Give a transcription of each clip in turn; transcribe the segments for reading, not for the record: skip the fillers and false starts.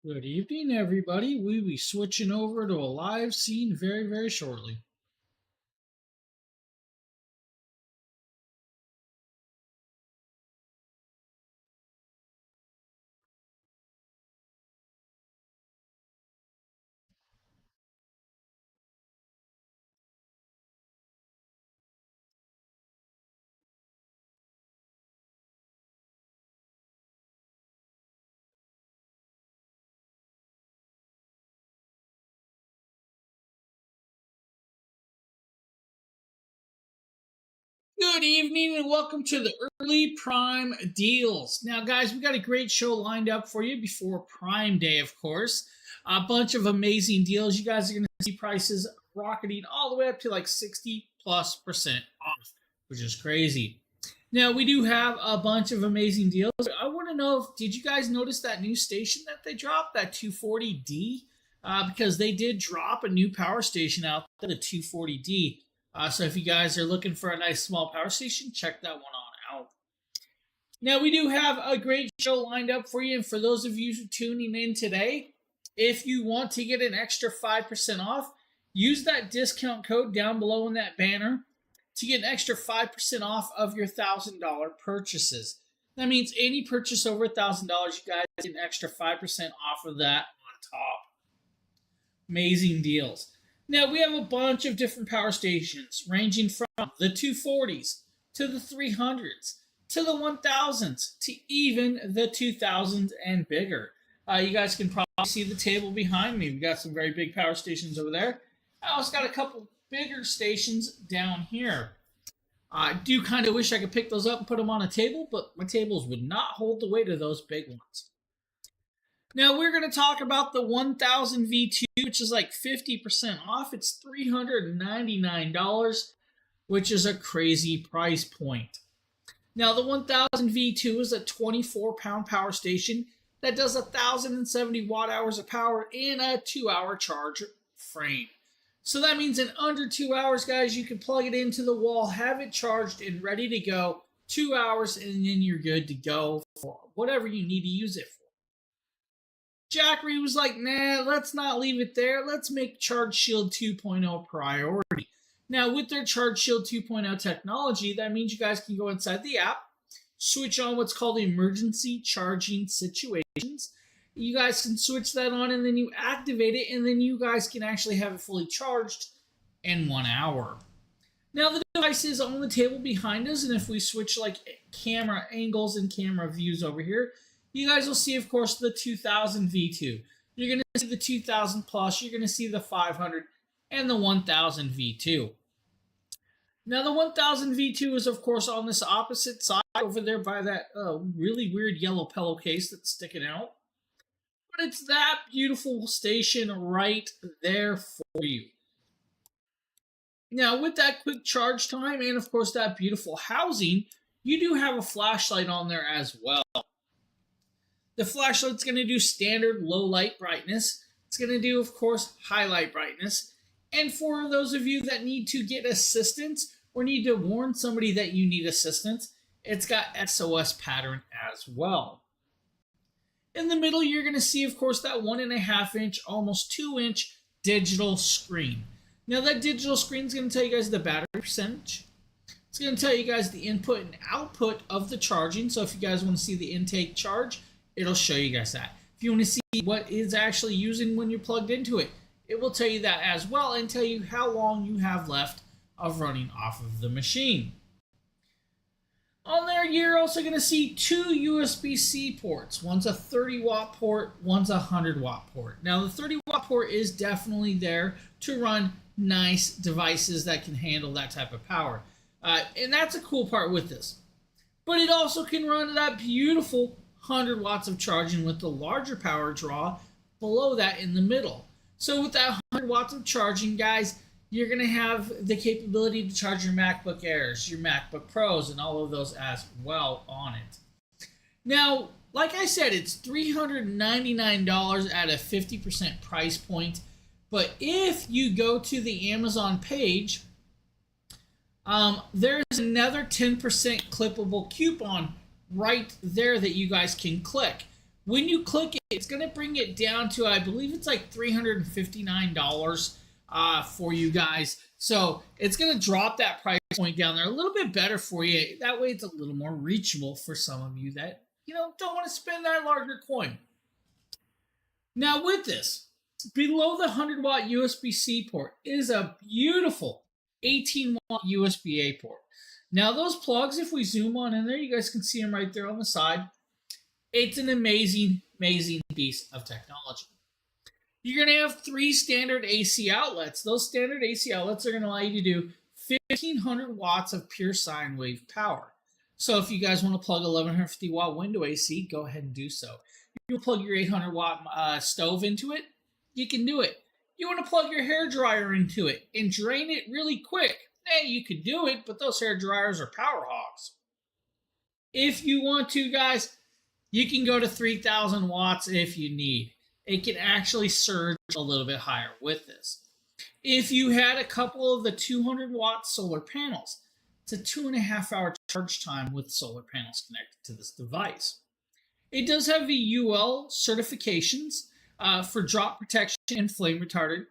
Good evening, everybody. We'll be switching over to a live scene very, very shortly. Good evening and welcome to the early Prime deals. Now, guys, we got a great show lined up for you before Prime Day, of course. A bunch of amazing deals. You guys are going to see prices rocketing all the way up to like 60+% off, which is crazy. Now, we do have a bunch of amazing deals. I want to know did you guys notice that new station that they dropped, that 240D? Because they did drop a new power station out there, the 240D. So if you guys are looking for a nice small power station, check that one on out. Now, we do have a great show lined up for you. And for those of you tuning in today, if you want to get an extra 5% off, use that discount code down below in that banner to get an extra 5% off of your $1,000 purchases. That means any purchase over $1,000, you guys get an extra 5% off of that on top. Amazing deals. Now, we have a bunch of different power stations ranging from the 240s to the 300s to the 1000s to even the 2000s and bigger. You guys can probably see the table behind me. We got some very big power stations over there. I also got a couple bigger stations down here. I do kind of wish I could pick those up and put them on a table, but my tables would not hold the weight of those big ones. Now, we're going to talk about the 1000 V2, which is like 50% off. It's $399, which is a crazy price point. Now, the 1000 V2 is a 24-pound power station that does 1,070 watt-hours of power in a 2-hour charge frame. So that means in under 2 hours, guys, you can plug it into the wall, have it charged and ready to go. 2 hours, and then you're good to go for whatever you need to use it for. Jackeery was like, nah, let's not leave it there. Let's make Charge Shield 2.0 priority. Now, with their Charge Shield 2.0 technology, that means you guys can go inside the app, switch on what's called emergency charging situations. You guys can switch that on, and then you activate it, and then you guys can actually have it fully charged in 1 hour. Now, the device is on the table behind us, and if we switch like camera angles and camera views over here, you guys will see, of course, the 2000 V2. You're going to see the 2000 Plus. You're going to see the 500 and the 1000 V2. Now, the 1000 V2 is, of course, on this opposite side over there by that really weird yellow pillowcase that's sticking out. But it's that beautiful station right there for you. Now, with that quick charge time and, of course, that beautiful housing, you do have a flashlight on there as well. The flashlight's going to do standard low light brightness. It's going to do, of course, highlight brightness. And for those of you that need to get assistance or need to warn somebody that you need assistance, it's got SOS pattern as well. In the middle, you're going to see, of course, that 1.5 inch, almost 2 inch digital screen. Now, that digital screen is going to tell you guys the battery percentage. It's going to tell you guys the input and output of the charging. So if you guys want to see the intake charge, it'll show you guys that. If you want to see what it's actually using when you're plugged into it, it will tell you that as well and tell you how long you have left of running off of the machine. On there, you're also going to see 2 USB-C ports. One's a 30-watt port, one's a 100-watt port. Now, the 30-watt port is definitely there to run nice devices that can handle that type of power. And that's a cool part with this. But it also can run that beautiful 100 watts of charging with the larger power draw below that in the middle. So with that 100 watts of charging, guys, you're going to have the capability to charge your MacBook Airs, your MacBook Pros, and all of those as well on it. Now, like I said, it's $399 at a 50% price point. But if you go to the Amazon page, there's another 10% clippable coupon right there that you guys can click. When you click it, it's going to bring it down to, I believe it's like $359 for you guys. So it's going to drop that price point down there a little bit better for you. That way it's a little more reachable for some of you that, don't want to spend that larger coin. Now with this, below the 100-watt USB-C port is a beautiful 18-watt USB-A port. Now those plugs, if we zoom on in there, you guys can see them right there on the side. It's an amazing, amazing piece of technology. You're going to have 3 standard AC outlets. Those standard AC outlets are going to allow you to do 1,500 watts of pure sine wave power. So if you guys want to plug 1150 watt window AC, go ahead and do so. You plug your 800 watt stove into it, you can do it. You want to plug your hair dryer into it and drain it really quick. Hey, you could do it, but those hair dryers are power hogs. If you want to, guys, you can go to 3,000 watts if you need. It can actually surge a little bit higher with this. If you had a couple of the 200 watt solar panels, it's a 2.5 hour charge time with solar panels connected to this device. It does have the UL certifications for drop protection and flame retardant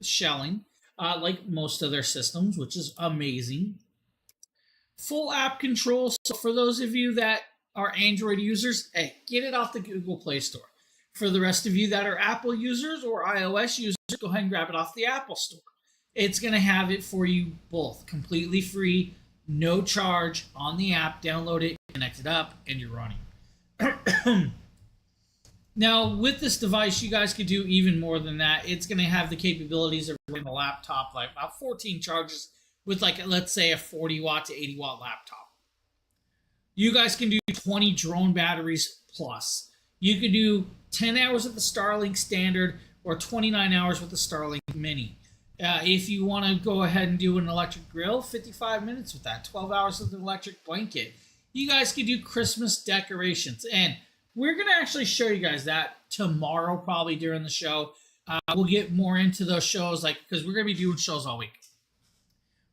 shelling, like most of their systems, which is amazing. Full app control. So for those of you that are Android users, hey, get it off the Google Play Store. For the rest of you that are Apple users or iOS users, go ahead and grab it off the Apple Store. It's going to have it for you both, completely free, no charge on the app. Download it, connect it up, and you're running. Now, with this device, you guys could do even more than that. It's going to have the capabilities of running a laptop, like about 14 charges with, like, let's say a 40 watt to 80 watt laptop. You guys can do 20 drone batteries plus. You could do 10 hours with the Starlink Standard or 29 hours with the Starlink Mini. If you want to go ahead and do an electric grill, 55 minutes with that. 12 hours with an electric blanket. You guys can do Christmas decorations. And we're going to actually show you guys that tomorrow, probably during the show. We'll get more into those shows, because we're going to be doing shows all week.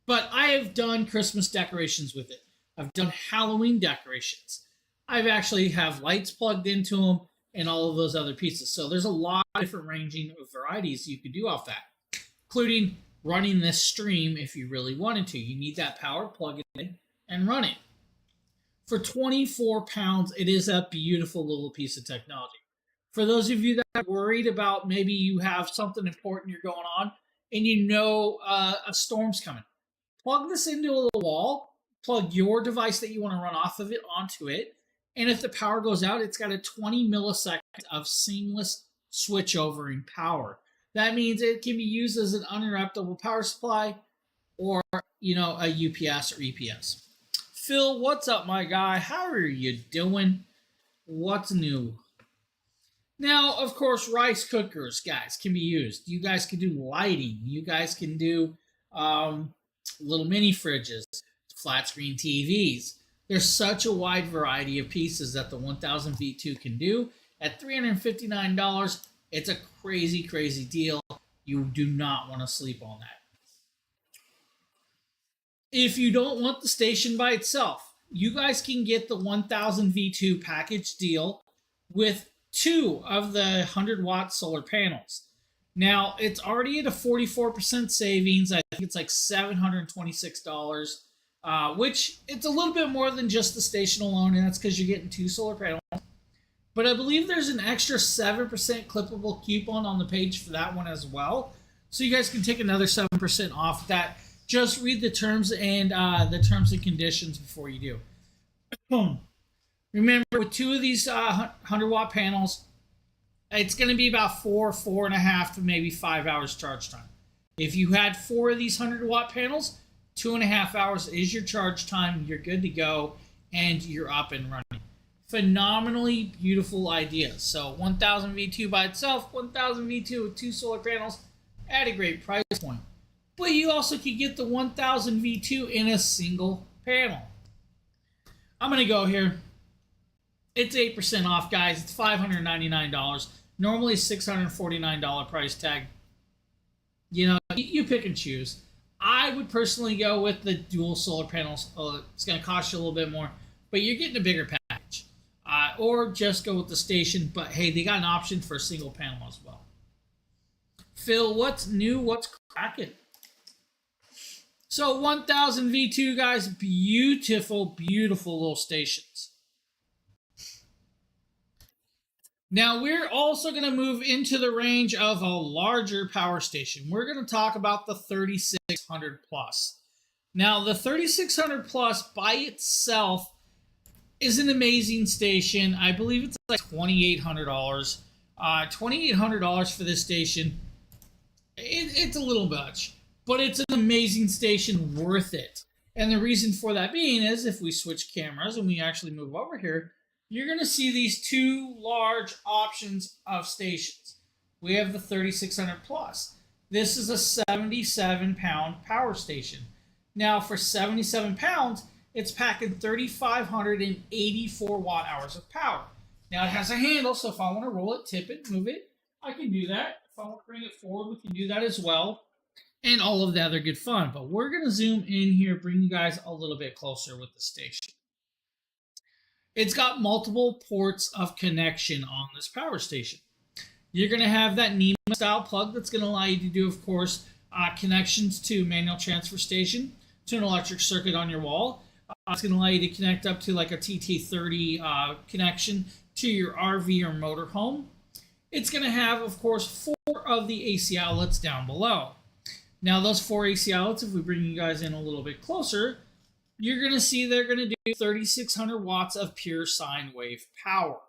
But I have done Christmas decorations with it. I've done Halloween decorations. I've actually have lights plugged into them and all of those other pieces. So there's a lot of different ranging of varieties you could do off that, including running this stream if you really wanted to. You need that power, plug it in, and run it. For 24 pounds, it is a beautiful little piece of technology. For those of you that are worried about maybe you have something important you're going on and you know a storm's coming, plug this into a little wall, plug your device that you want to run off of it onto it, and if the power goes out, it's got a 20 milliseconds of seamless switchover in power. That means it can be used as an uninterruptible power supply or, a UPS or EPS. Phil, what's up, my guy? How are you doing? What's new? Now, of course, rice cookers, guys, can be used. You guys can do lighting. You guys can do little mini fridges, flat screen TVs. There's such a wide variety of pieces that the 1000 V2 can do. At $359, it's a crazy, crazy deal. You do not want to sleep on that. If you don't want the station by itself, you guys can get the 1000 V2 package deal with 2 of the 100 watt solar panels. Now, it's already at a 44% savings. I think it's like $726, which it's a little bit more than just the station alone, and that's because you're getting 2 solar panels. But I believe there's an extra 7% clippable coupon on the page for that one as well. So you guys can take another 7% off that. Just read the terms and conditions before you do. Remember, with 2 of these 100 watt panels, it's going to be about 4.5 to maybe 5 hours charge time. If you had 4 of these 100 watt panels, 2.5 hours is your charge time. You're good to go, and you're up and running. Phenomenally beautiful idea. So 1000 V2 by itself, 1000 V2 with 2 solar panels at a great price point. But you also could get the 1000 V2 in a single panel. I'm going to go here. It's 8% off, guys. It's $599. Normally $649 price tag. You pick and choose. I would personally go with the dual solar panels. It's going to cost you a little bit more, but you're getting a bigger package. or just go with the station. But hey, they got an option for a single panel as well. Phil, what's new? What's cracking? So 1000 V2, guys, beautiful, beautiful little stations. Now we're also going to move into the range of a larger power station. We're going to talk about the 3600 plus. Now the 3600 plus by itself is an amazing station. I believe it's like $2,800. $2,800 for this station. It's a little much, but it's an amazing station, worth it. And the reason for that being is if we switch cameras and we actually move over here, you're going to see these two large options of stations. We have the 3600 plus. This is a 77-pound power station. Now for 77 pounds, it's packing 3,584 watt hours of power. Now it has a handle, so if I want to roll it, tip it, move it, I can do that. If I want to bring it forward, we can do that as well. And all of the other good fun. But we're going to zoom in here, bring you guys a little bit closer with the station. It's got multiple ports of connection on this power station. You're going to have that NEMA style plug that's going to allow you to do, of course, connections to manual transfer station, to an electric circuit on your wall. It's going to allow you to connect up to like a TT30 connection to your RV or motorhome. It's going to have, of course, 4 of the AC outlets down below. Now, those 4 AC outlets, if we bring you guys in a little bit closer, you're going to see they're going to do 3,600 watts of pure sine wave power.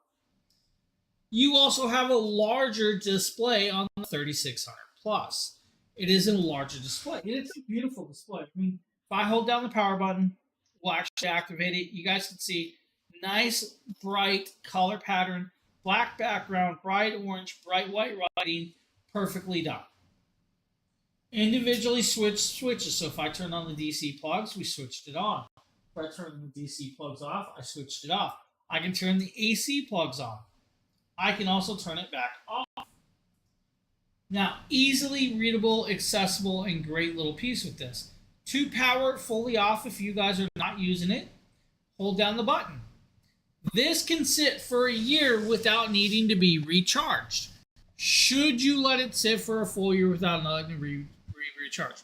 You also have a larger display on the 3600 plus. It is a larger display. It's a beautiful display. I mean, if I hold down the power button, we'll actually activate it. You guys can see nice, bright color pattern, black background, bright orange, bright white writing, perfectly done. Individually switches. So if I turn on the DC plugs, we switched it on. If I turn the DC plugs off, I switched it off. I can turn the AC plugs on. I can also turn it back off. Now, easily readable, accessible, and great little piece with this. To power it fully off if you guys are not using it, hold down the button. This can sit for a year without needing to be recharged. Should you let it sit for a full year without letting it recharge?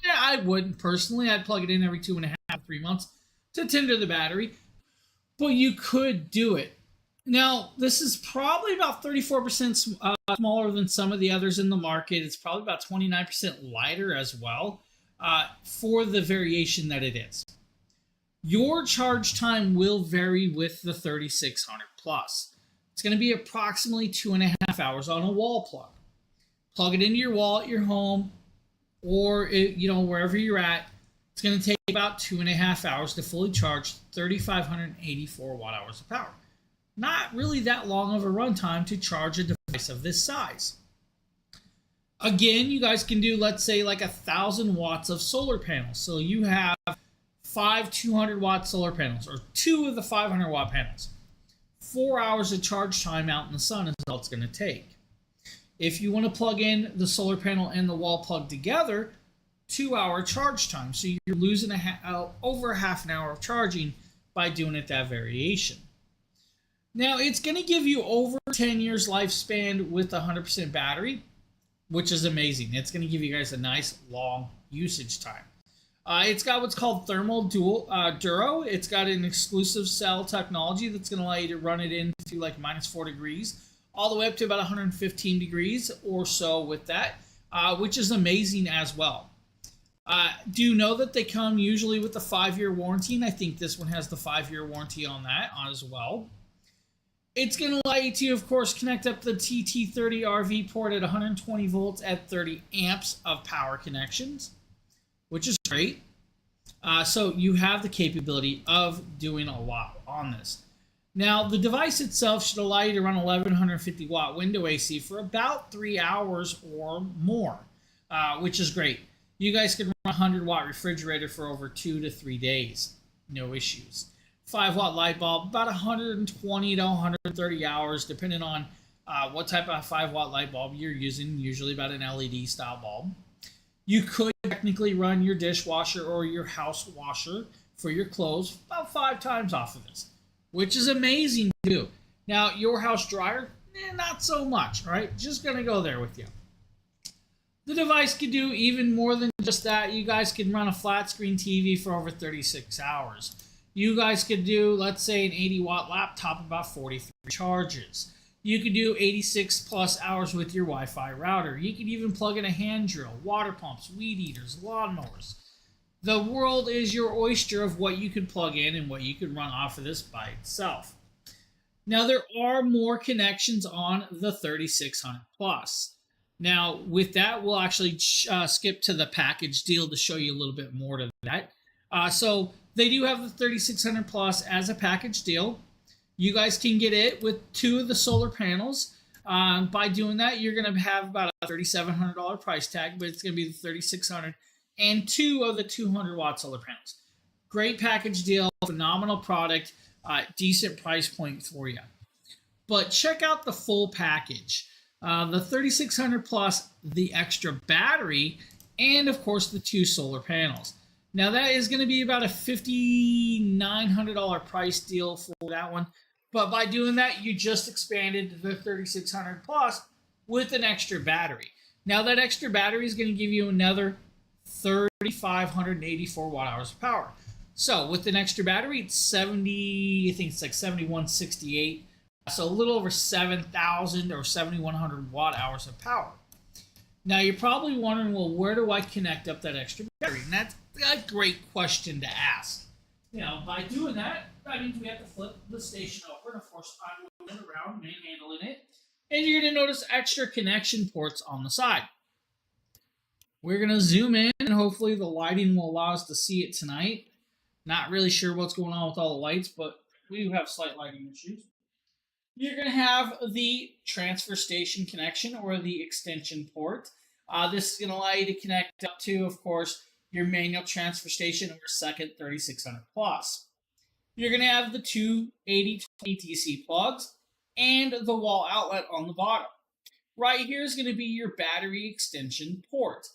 Yeah, I wouldn't personally. I'd plug it in every 2.5 to 3 months to tender the battery, but you could do it. Now, this is probably about 34% smaller than some of the others in the market. It's probably about 29% lighter as well for the variation that it is. Your charge time will vary with the 3600 plus. It's going to be approximately 2.5 hours on a wall plug. Plug it into your wall at your home or wherever you're at. It's going to take about 2.5 hours to fully charge 3,584 watt hours of power. Not really that long of a runtime to charge a device of this size. Again, you guys can do, let's say, like 1,000 watts of solar panels. So you have 5 200-watt solar panels, or 2 of the 500-watt panels. 4 hours of charge time out in the sun is all it's going to take. If you want to plug in the solar panel and the wall plug together, 2-hour charge time. So you're losing over half an hour of charging by doing it that variation. Now, it's going to give you over 10 years lifespan with 100% battery, which is amazing. It's going to give you guys a nice long usage time. It's got what's called thermal duro. It's got an exclusive cell technology that's going to allow you to run it into like -4 degrees, all the way up to about 115 degrees or so with that, which is amazing as well. Do you know that they come usually with a 5-year warranty? And I think this one has the 5-year warranty on that as well. It's going to allow you to, of course, connect up the TT30 RV port at 120 volts at 30 amps of power connections, which is great. So you have the capability of doing a lot on this. Now, the device itself should allow you to run 1150 watt window AC for about 3 hours or more, which is great. You guys can run a 100 watt refrigerator for over 2 to 3 days. No issues. 5-watt light bulb, about 120 to 130 hours, depending on what type of 5-watt light bulb you're using, usually about an LED style bulb. You could technically run your dishwasher or your house washer for your clothes about 5 times off of this. which is amazing too. Now, your house dryer, not so much, all right? Just gonna go there with you. The device can do even more than just that. You guys can run a flat screen TV for over 36 hours. You guys could do, let's say, an 80-watt laptop, about 43 charges. You could do 86 plus hours with your Wi-Fi router. You could even plug in a hand drill, water pumps, weed eaters, lawnmowers. The world is your oyster of what you can plug in and what you can run off of this by itself. Now, there are more connections on the 3600 Plus. Now, with that, we'll actually skip to the package deal to show you a little bit more to that. So they do have the 3600 Plus as a package deal. You guys can get it with 2 of the solar panels. By doing that, you're going to have about a $3,700 price tag, but it's going to be the 3600 and 2 of the 200-watt solar panels. Great package deal, phenomenal product, decent price point for you. But check out the full package. The 3600 Plus, the extra battery, and of course the 2 solar panels. Now that is going to be about a $5,900 price deal for that one. But by doing that, you just expanded the 3600 Plus with an extra battery. Now that extra battery is going to give you another 3,584 watt hours of power. So with an extra battery, it's 7168. So a little over 7,000 or 7,100 watt hours of power. Now you're probably wondering, well, where do I connect up that extra battery? And that's a great question to ask. By doing that, that means we have to flip the station over, and of course I'm moving it around, manhandling it, and you're going to notice extra connection ports on the side. We're going to zoom in, and hopefully the lighting will allow us to see it tonight. Not really sure what's going on with all the lights, but we do have slight lighting issues. You're going to have the transfer station connection or the extension port. This is going to allow you to connect up to, of course, your manual transfer station or second 3600 Plus. You're going to have the 2 80/20 DC plugs and the wall outlet on the bottom. Right here is going to be your battery extension port.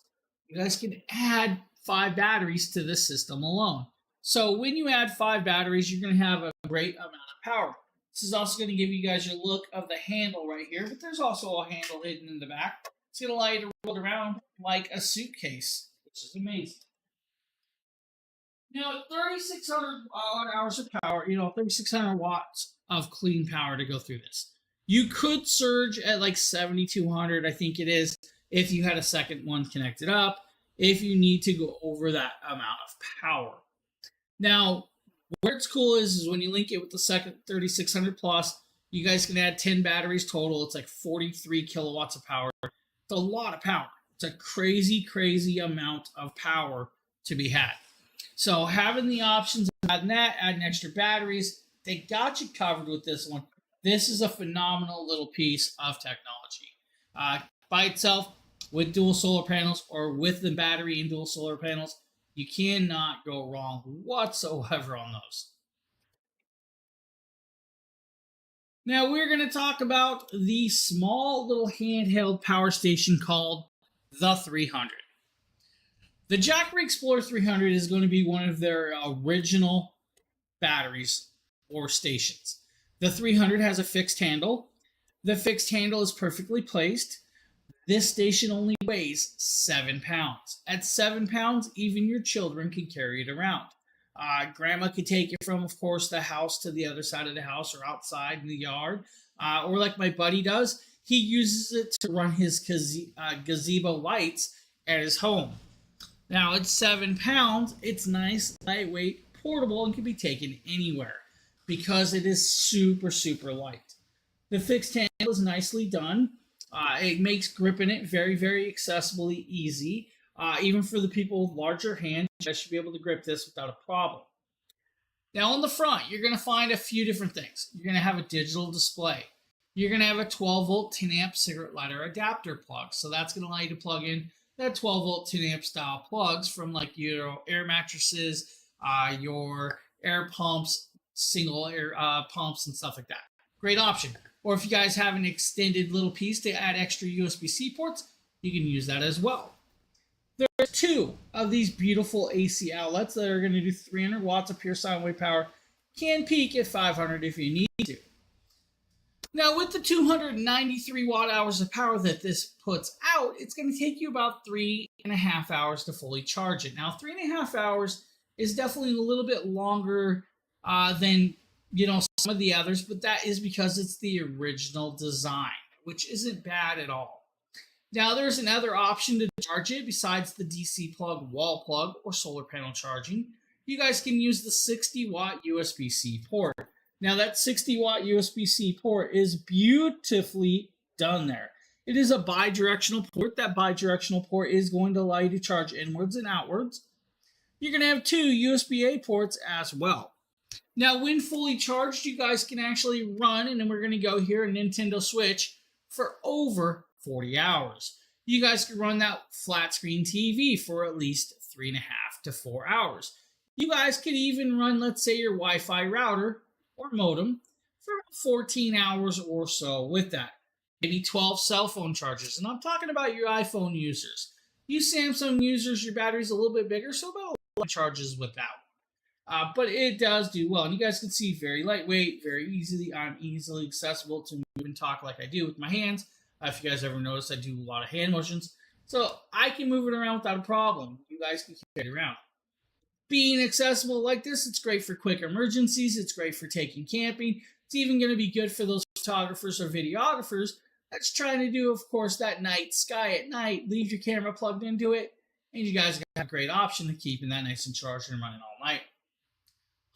You guys can add 5 batteries to this system alone. So when you add 5 batteries, you're going to have a great amount of power. This is also going to give you guys your look of the handle right here, but there's also a handle hidden in the back. It's going to allow you to roll it around like a suitcase, which is amazing. Now, 3,600 hours of power, 3,600 watts of clean power to go through this. You could surge at like 7,200, I think it is, if you had a second one connected up, if you need to go over that amount of power. Now, where it's cool is when you link it with the second 3600 Plus, you guys can add 10 batteries total. It's like 43 kilowatts of power. It's a lot of power. It's a crazy, crazy amount of power to be had. So having the options of adding that, adding extra batteries, they got you covered with this one. This is a phenomenal little piece of technology. By itself, with dual solar panels or with the battery and dual solar panels, you cannot go wrong whatsoever on those. Now we're going to talk about the small little handheld power station called the 300. The Jackeery Explorer 300 is going to be one of their original batteries or stations. The 300 has a fixed handle. The fixed handle is perfectly placed. This station only weighs 7 pounds. At 7 pounds, even your children can carry it around. Grandma could take it from, of course, the house to the other side of the house or outside in the yard. Or like my buddy does, he uses it to run his gazebo lights at his home. Now, it's 7 pounds. It's nice, lightweight, portable, and can be taken anywhere because it is super, super light. The fixed handle is nicely done. It makes gripping it very, very accessibly easy. Even for the people with larger hands, you guys should be able to grip this without a problem. Now, on the front, you're going to find a few different things. You're going to have a digital display. You're going to have a 12-volt 10-amp cigarette lighter adapter plug. So that's going to allow you to plug in that 12-volt 10-amp style plugs from like your air mattresses, your air pumps, single air pumps, and stuff like that. Great option. Or if you guys have an extended little piece to add extra USB-C ports, you can use that as well. There's 2 of these beautiful AC outlets that are going to do 300 watts of pure sine wave power, Can peak at 500 if you need to. Now, with the 293 watt hours of power that this puts out, it's going to take you about 3.5 hours to fully charge it. Now, 3.5 hours is definitely a little bit longer than some of the others, but that is because it's the original design, which isn't bad at all. Now, there's another option to charge it besides the DC plug, wall plug, or solar panel charging. You guys can use the 60 watt USB-C port. Now, that 60 watt USB-C port is beautifully done there. It is a bidirectional port. That bidirectional port is going to allow you to charge inwards and outwards. You're going to have 2 USB-A ports as well. Now, when fully charged, you guys can actually run, and then we're going to go here, a Nintendo Switch for over 40 hours. You guys can run that flat screen TV for at least 3.5 to 4 hours. You guys could even run, let's say, your Wi-Fi router or modem for 14 hours or so with that. Maybe 12 cell phone chargers. And I'm talking about your iPhone users. You Samsung users, your battery's a little bit bigger, so about 11 charges without. But it does do well. And you guys can see very lightweight, very easily. I'm easily accessible to move and talk like I do with my hands. If you guys ever notice, I do a lot of hand motions. So I can move it around without a problem. You guys can carry it around. Being accessible like this, it's great for quick emergencies. It's great for taking camping. It's even going to be good for those photographers or videographers that's trying to do, of course, that night sky at night. Leave your camera plugged into it, and you guys got a great option to keeping that nice and charged and running all night.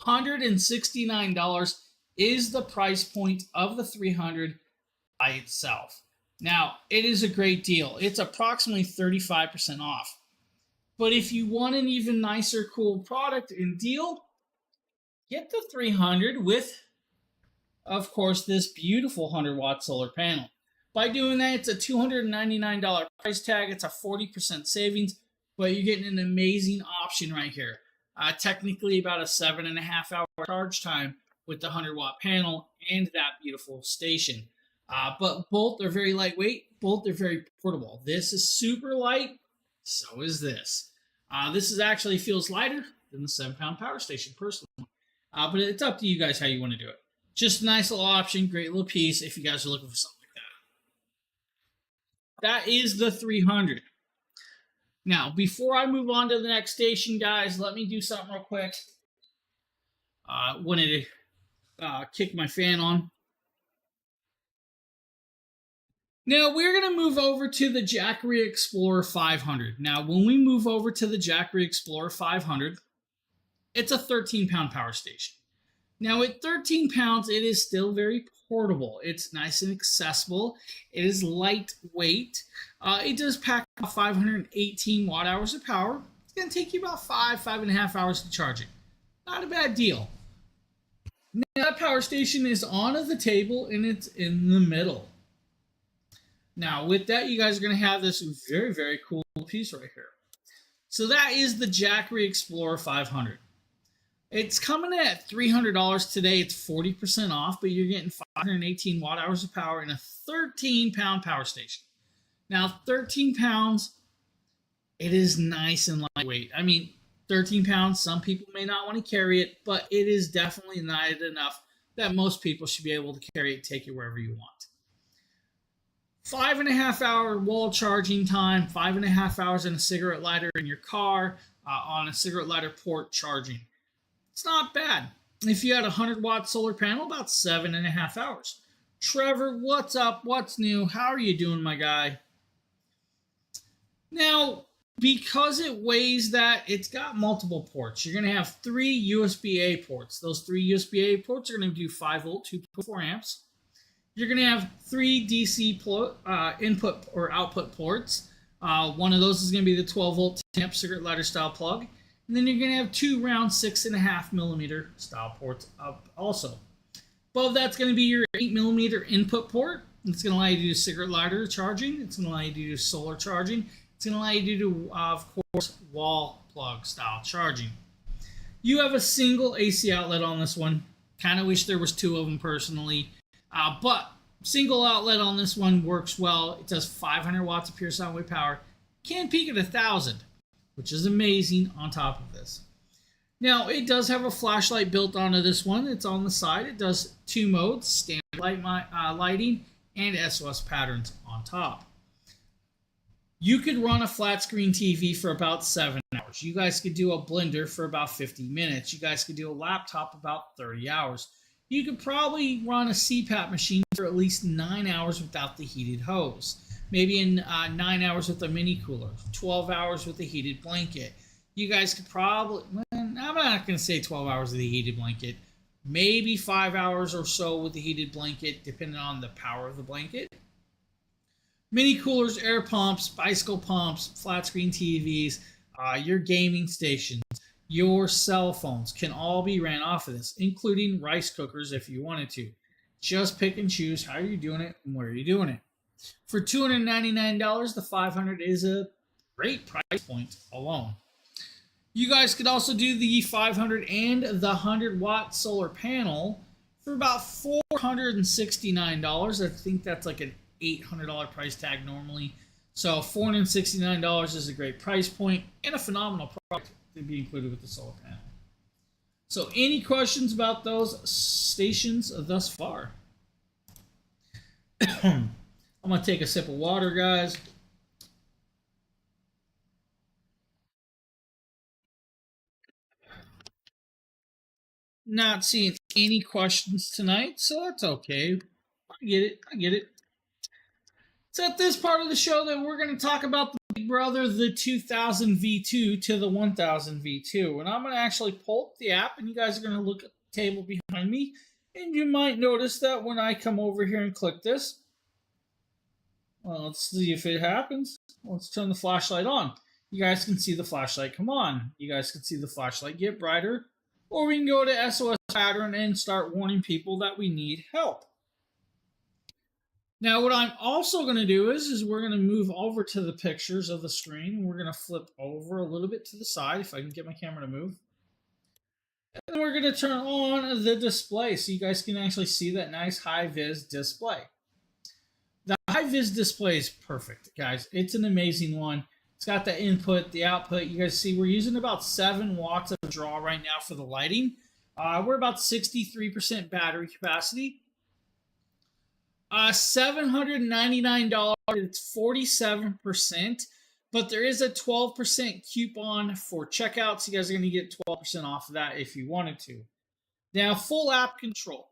$169 is the price point of the 300 by itself. Now, it is a great deal. It's approximately 35% off. But if you want an even nicer, cool product and deal, get the 300 with, of course, this beautiful 100-watt solar panel. By doing that, it's a $299 price tag. It's a 40% savings, but you're getting an amazing option right here. Technically about a 7.5 hour charge time with the 100-watt panel and that beautiful station. But both are very lightweight. Both are very portable. This is super light. So is this. This is actually feels lighter than the 7-pound power station, personally. But it's up to you guys how you want to do it. Just a nice little option, great little piece if you guys are looking for something like that. That is the 300. Now, before I move on to the next station, guys, let me do something real quick. Wanted to kick my fan on. Now, we're going to move over to the Jackeery Explorer 500. Now, when we move over to the Jackeery Explorer 500, it's a 13-pound power station. Now, at 13 pounds, it is still very portable. It's nice and accessible. It is lightweight. It does pack 518 watt-hours of power. It's going to take you about 5.5 hours to charge it. Not a bad deal. Now, that power station is on the table, and it's in the middle. Now, with that, you guys are going to have this very, very cool piece right here. So that is the Jackeery Explorer 500. It's coming at $300 today. It's 40% off, but you're getting 518 watt-hours of power in a 13-pound power station. Now, 13 pounds, it is nice and lightweight. I mean, 13 pounds, some people may not want to carry it, but it is definitely light enough that most people should be able to carry it, take it wherever you want. 5.5 hour wall charging time, 5.5 hours in a cigarette lighter in your car, on a cigarette lighter port charging. It's not bad. If you had a 100-watt solar panel, about 7.5 hours. Trevor, what's up? What's new? How are you doing, my guy? Now, because it weighs that, it's got multiple ports. You're going to have 3 USB-A ports. Those 3 USB-A ports are going to do 5 volt, 2.4 amps. You're going to have 3 DC input or output ports. One of those is going to be the 12 volt 10 amp cigarette lighter style plug. And then you're going to have 2 round 6.5 millimeter style ports also. Above that's going to be your 8 millimeter input port. It's going to allow you to do cigarette lighter charging. It's going to allow you to do solar charging. It's going to allow you to do, of course, wall plug style charging. You have a single AC outlet on this one. Kind of wish there was 2 of them personally. But single outlet on this one works well. It does 500 watts of pure sound wave power. Can peak at 1,000, which is amazing on top of this. Now, it does have a flashlight built onto this one. It's on the side. It does two modes, standard lighting and SOS patterns on top. You could run a flat screen TV for about 7 hours. You guys could do a blender for about 50 minutes. You guys could do a laptop about 30 hours. You could probably run a CPAP machine for at least 9 hours without the heated hose. Maybe in 9 hours with a mini cooler, 12 hours with a heated blanket. You guys could probably, I'm not going to say 12 hours with a heated blanket. Maybe 5 hours or so with the heated blanket, depending on the power of the blanket. Mini coolers, air pumps, bicycle pumps, flat screen TVs, your gaming stations, your cell phones can all be ran off of this, including rice cookers if you wanted to. Just pick and choose how you're doing it and where you're doing it. For $299, the 500 is a great price point alone. You guys could also do the 500 and the 100-watt solar panel for about $469. I think that's like an $800 price tag normally. So $469 is a great price point and a phenomenal product to be included with the solar panel. So any questions about those stations thus far? I'm going to take a sip of water, guys. Not seeing any questions tonight, so that's okay. I get it. So at this part of the show that we're going to talk about the Big Brother, the 2000 V2 to the 1000 V2. And I'm going to actually pull up the app, and you guys are going to look at the table behind me. And you might notice that when I come over here and click this, well, let's see if it happens. Let's turn the flashlight on. You guys can see the flashlight come on. You guys can see the flashlight get brighter. Or we can go to SOS pattern and start warning people that we need help. Now, what I'm also going to do is we're going to move over to the pictures of the screen. We're going to flip over a little bit to the side, if I can get my camera to move. And we're going to turn on the display so you guys can actually see that nice high-vis display. The high-vis display is perfect, guys. It's an amazing one. It's got the input, the output. You guys see we're using about 7 watts of draw right now for the lighting. We're about 63% battery capacity. $799, it's 47%, but there is a 12% coupon for checkouts. You guys are going to get 12% off of that if you wanted to. Now, full app control,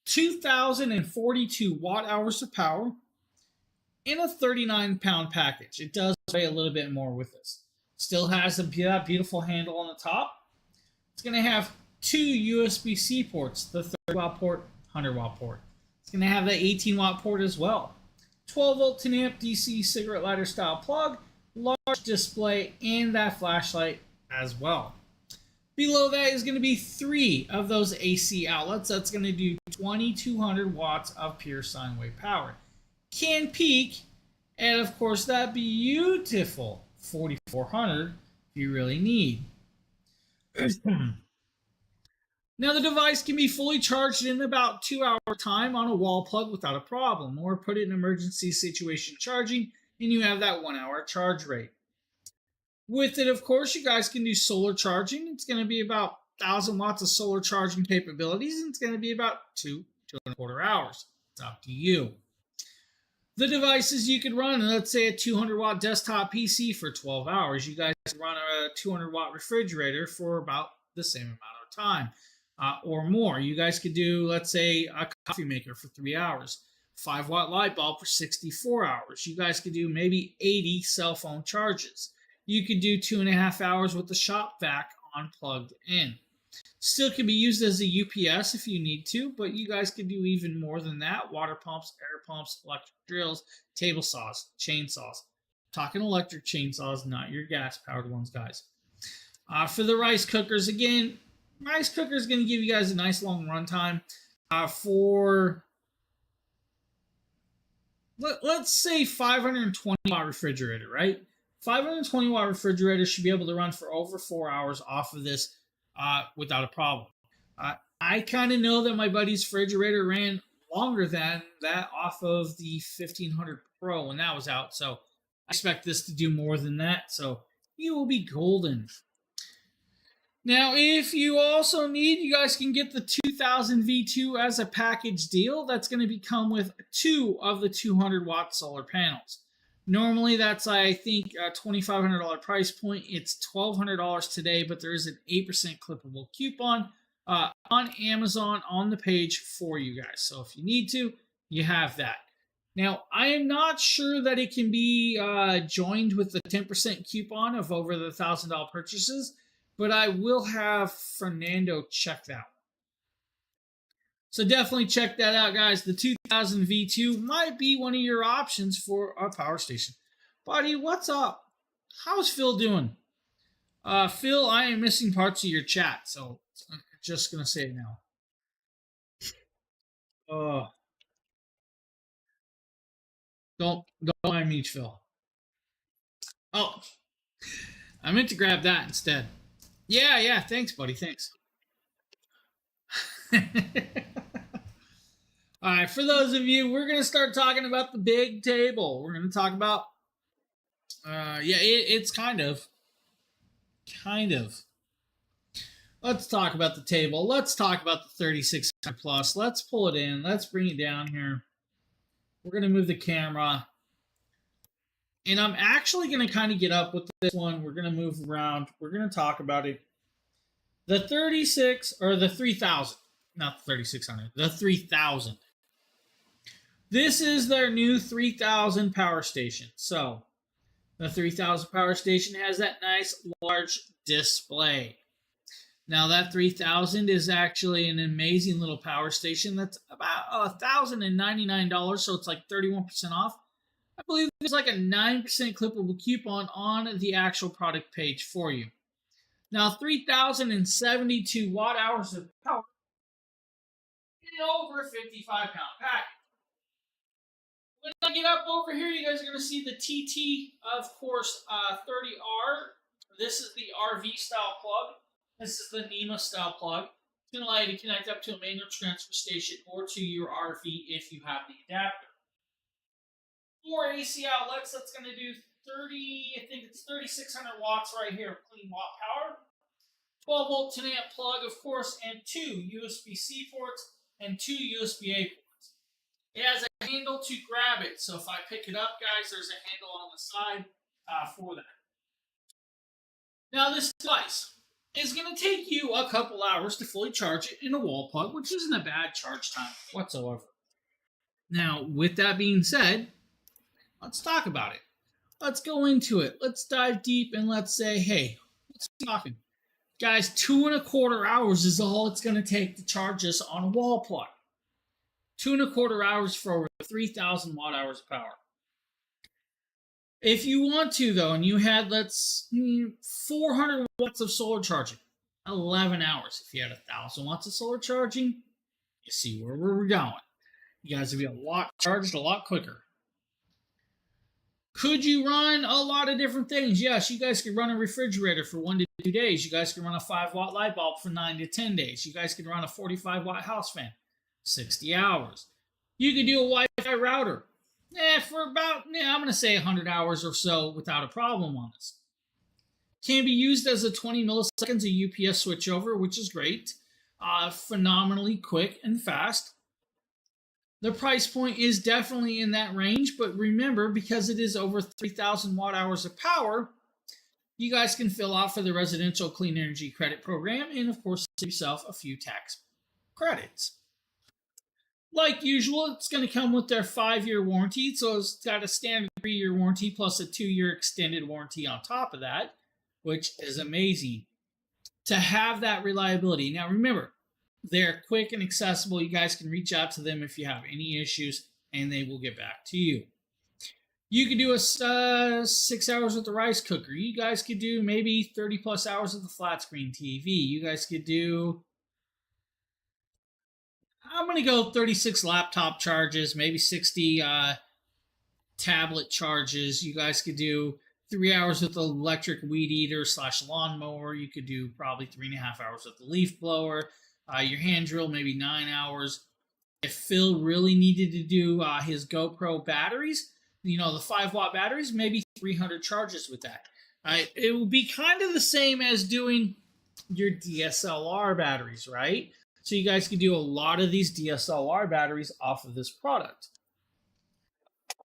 2,042 watt hours of power in a 39-pound package. It does weigh a little bit more with this. Still has a beautiful handle on the top. It's going to have 2 USB-C ports, the 30-watt port, 100-watt port. It's going to have the 18-watt port as well. 12-volt 10-amp DC cigarette lighter style plug, large display, and that flashlight as well. Below that is going to be 3 of those AC outlets. That's going to do 2,200 watts of pure sine wave power. Can peak, and of course that beautiful 4,400 if you really need. Now, the device can be fully charged in about 2-hour time on a wall plug without a problem, or put it in emergency situation charging, and you have that 1-hour charge rate. With it, of course, you guys can do solar charging. It's going to be about 1,000 watts of solar charging capabilities, and it's going to be about 2.25 hours. It's up to you. The devices you could run, let's say a 200-watt desktop PC for 12 hours. You guys can run a 200-watt refrigerator for about the same amount of time. Or more. You guys could do, let's say, a coffee maker for 3 hours, 5-watt light bulb for 64 hours. You guys could do maybe 80 cell phone charges. You could do 2.5 hours with the shop vac unplugged in. Still can be used as a UPS if you need to, but you guys could do even more than that. Water pumps, air pumps, electric drills, table saws, chainsaws. Talking electric chainsaws, not your gas-powered ones, guys. For the rice cookers, again, rice cooker is going to give you guys a nice long runtime for, let's say, 520 watt refrigerator, right? 520 watt refrigerator should be able to run for over 4 hours off of this without a problem. I kind of know that my buddy's refrigerator ran longer than that off of the 1500 Pro when that was out, so I expect this to do more than that, so you will be golden. Now, if you also need, you guys can get the 2000 V2 as a package deal. That's going to come with 2 of the 200 watt solar panels. Normally, that's, I think, a $2,500 price point. It's $1,200 today, but there is an 8% clippable coupon on Amazon on the page for you guys. So if you need to, you have that. Now, I am not sure that it can be joined with the 10% coupon of over the $1,000 purchases, but I will have Fernando check that. So definitely check that out, guys. The 2000 V2 might be one of your options for a power station. Buddy, what's up? How's Phil doing? Phil, I am missing parts of your chat, so I'm just going to say it now. Don't mind me, Phil. Oh, I meant to grab that instead. Yeah, thanks, buddy, thanks. All right, for those of you, we're going to start talking about the big table. We're going to talk about, it's kind of. Let's talk about the table. Let's talk about the 3600 plus. Let's pull it in. Let's bring it down here. We're going to move the camera. And I'm actually going to kind of get up with this one. We're going to move around. We're going to talk about it. The 36 or the 3000, not the 3600, the 3000. This is their new 3000 power station. So the 3000 power station has that nice large display. Now that 3000 is actually an amazing little power station. That's about $1,099, so it's like 31% off. I believe there's like a 9% clippable coupon on the actual product page for you. Now 3,072 watt hours of power in over 55-pound pack. When I get up over here, you guys are going to see the TT, of course, 30R. This is the RV style plug. This is the NEMA style plug. It's going to allow you to connect up to a manual transfer station or to your RV if you have the adapter. 4 AC outlets, that's going to do 3,600 watts right here of clean watt power. 12 volt 10 amp plug, of course, and 2 USB-C ports and 2 USB-A ports. It has a handle to grab it, so if I pick it up, guys, there's a handle on the side for that. Now, this device is going to take you a couple hours to fully charge it in a wall plug, which isn't a bad charge time whatsoever. Now, with that being said, let's talk about it. Let's go into it. Let's dive deep and let's say, hey, let's keep talking. Guys, 2.25 hours is all it's going to take to charge this on a wall plug. 2.25 hours for over 3,000 watt hours of power. If you want to, though, and you had, 400 watts of solar charging, 11 hours. If you had 1,000 watts of solar charging, you see where we're going. You guys will be charged a lot quicker. Could you run a lot of different things? Yes, you guys could run a refrigerator for 1 to 2 days. You guys could run a 5-watt light bulb for 9 to 10 days. You guys could run a 45-watt house fan, 60 hours. You could do a Wi-Fi router for about, I'm going to say 100 hours or so without a problem on this. Can be used as a 20 milliseconds a UPS switchover, which is great. Phenomenally quick and fast. The price point is definitely in that range, but remember, because it is over 3,000 watt hours of power, you guys can fill out for the Residential Clean Energy Credit Program and, of course, save yourself a few tax credits. Like usual, it's going to come with their 5-year warranty, so it's got a standard 3-year warranty plus a 2-year extended warranty on top of that, which is amazing to have that reliability. Now, remember, they're quick and accessible. You guys can reach out to them if you have any issues, and they will get back to you. You could do a 6 hours with the rice cooker. You guys could do maybe 30-plus hours with the flat screen TV. You guys could do, I'm going to go 36 laptop charges, maybe 60 tablet charges. You guys could do 3 hours with the electric weed eater / lawnmower. You could do probably 3.5 hours with the leaf blower. Your hand drill, maybe 9 hours. If Phil really needed to do his GoPro batteries, the 5-watt batteries, maybe 300 charges with that. It will be kind of the same as doing your DSLR batteries, right? So you guys can do a lot of these DSLR batteries off of this product.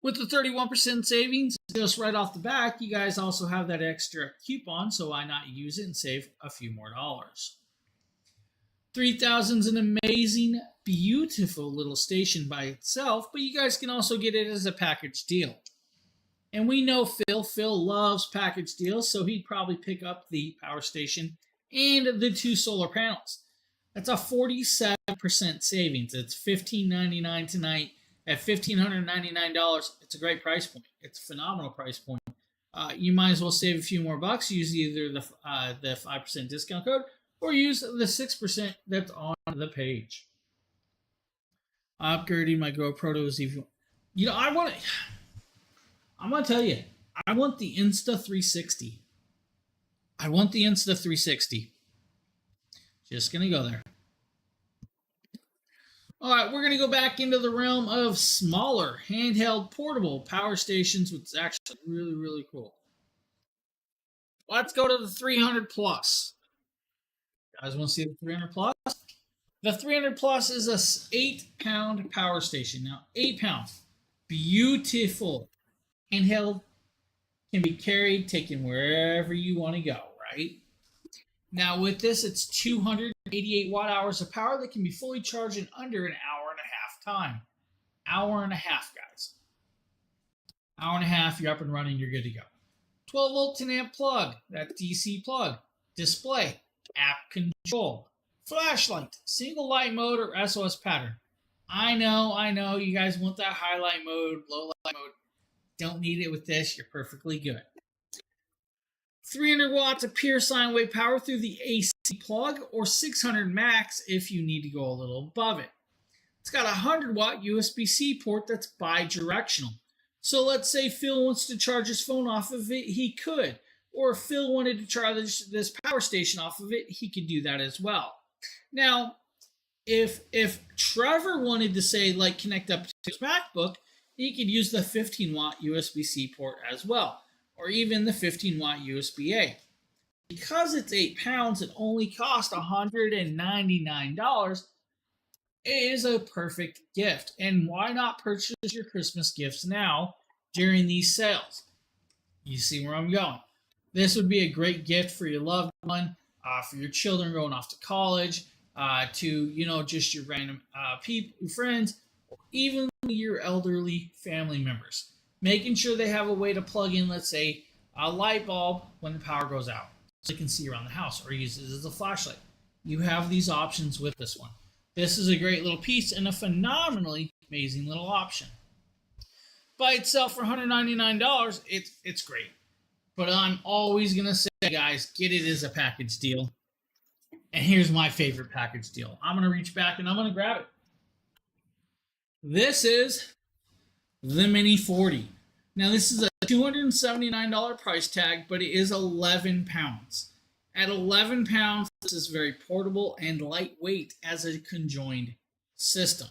With the 31% savings, just right off the back, you guys also have that extra coupon, so why not use it and save a few more dollars? 3000 is an amazing, beautiful little station by itself, but you guys can also get it as a package deal. And we know Phil. Phil loves package deals, so he'd probably pick up the power station and the 2 solar panels. That's a 47% savings. It's $15.99 tonight. At $1,599, it's a great price point. It's a phenomenal price point. You might as well save a few more bucks. Use either the 5% discount code or use the 6% that's on the page. Upgrading my GoPro to even. You know, I'm gonna tell you, I want the Insta 360. I want the Insta 360. Just gonna go there. All right, we're going to go back into the realm of smaller, handheld, portable power stations, which is actually really, really cool. Let's go to the 300 plus. You guys want to see the 300 plus? The 300 plus is a 8-pound power station. Now, 8 pounds. Beautiful. Handheld, can be carried, taken wherever you want to go, right? Now with this, it's 288 watt hours of power that can be fully charged in under an hour and a half time. Hour and a half, guys. Hour and a half, you're up and running, you're good to go. 12 volt 10 amp plug, that DC plug. Display, app control. Flashlight, single light mode or SOS pattern. I know, you guys want that highlight mode, low light mode. Don't need it with this, you're perfectly good. 300 watts of pure sine wave power through the AC plug, or 600 max if you need to go a little above it. It's got a 100 watt USB-C port that's bi-directional. So let's say Phil wants to charge his phone off of it, he could. Or if Phil wanted to charge this power station off of it, he could do that as well. Now, if Trevor wanted to say, like, connect up to his MacBook, he could use the 15 watt USB-C port as well, or even the 15 watt USB-A. Because it's 8 pounds and only costs $199, it is a perfect gift. And why not purchase your Christmas gifts now during these sales? You see where I'm going. This would be a great gift for your loved one, for your children going off to college, to, just your random people, friends, or even your elderly family members. Making sure they have a way to plug in, let's say, a light bulb when the power goes out, so they can see around the house, or use it as a flashlight. You have these options with this one. This is a great little piece and a phenomenally amazing little option. By itself for $199, it's great. But I'm always going to say, guys, get it as a package deal. And here's my favorite package deal. I'm going to reach back and I'm going to grab it. This is the Mini 40. Now, this is a $279 price tag, but it is 11 pounds. At 11 pounds, this is very portable and lightweight as a conjoined system.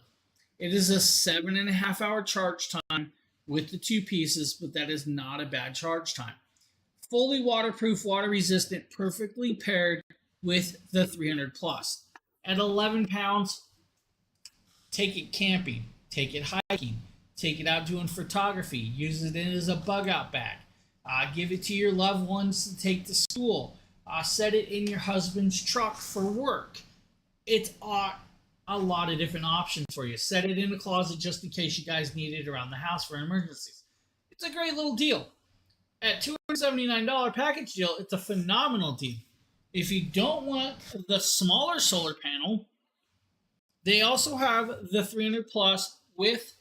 It is a 7.5 hour charge time with the 2 pieces, but that is not a bad charge time. Fully waterproof, water resistant, perfectly paired with the 300 plus. At 11 pounds, take it camping, take it hiking, take it out doing photography, use it as a bug out bag, give it to your loved ones to take to school, set it in your husband's truck for work. It's a lot of different options for you. Set it in the closet just in case you guys need it around the house for emergencies. It's a great little deal. At $279 package deal, it's a phenomenal deal. If you don't want the smaller solar panel, they also have the 300 plus with